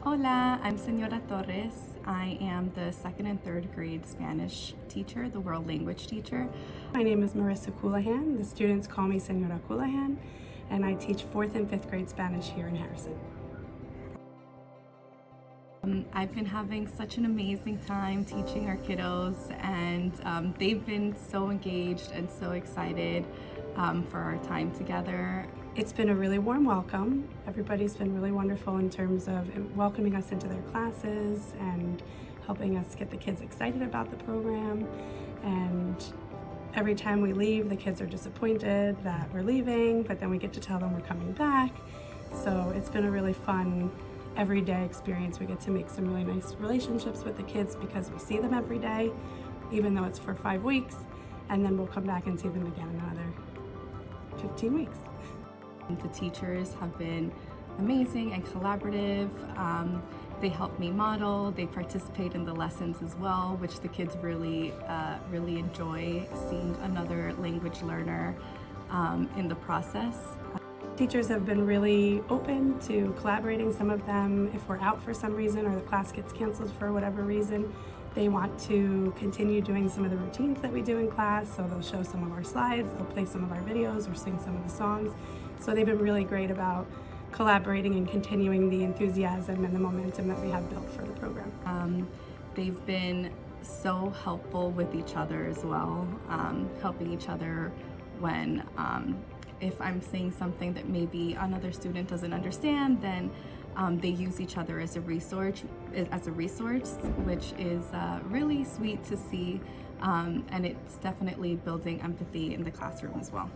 Hola, I'm Senora Torres. I am the second and third grade Spanish teacher, the world language teacher. My name is Marissa Coulahan. The students call me Senora Coulahan, and I teach 4th and 5th grade Spanish here in Harrison. I've been having such an amazing time teaching our kiddos, and they've been so engaged and so excited for our time together. It's been a really warm welcome. Everybody's been really wonderful in terms of welcoming us into their classes and helping us get the kids excited about the program. And every time we leave, the kids are disappointed that we're leaving, but then we get to tell them we're coming back. So it's been a really fun everyday experience. We get to make some really nice relationships with the kids because we see them every day, even though it's for 5 weeks, and then we'll come back and see them again in another 15 weeks. The teachers have been amazing and collaborative. They help me model, they participate in the lessons as well, which the kids really enjoy, seeing another language learner in the process. Teachers have been really open to collaborating. Some of them, if we're out for some reason or the class gets canceled for whatever reason, they want to continue doing some of the routines that we do in class. So they'll show some of our slides, they'll play some of our videos or sing some of the songs. So they've been really great about collaborating and continuing the enthusiasm and the momentum that we have built for the program. They've been so helpful with each other as well, helping each other when if I'm saying something that maybe another student doesn't understand, then they use each other as a resource, which is really sweet to see, and it's definitely building empathy in the classroom as well.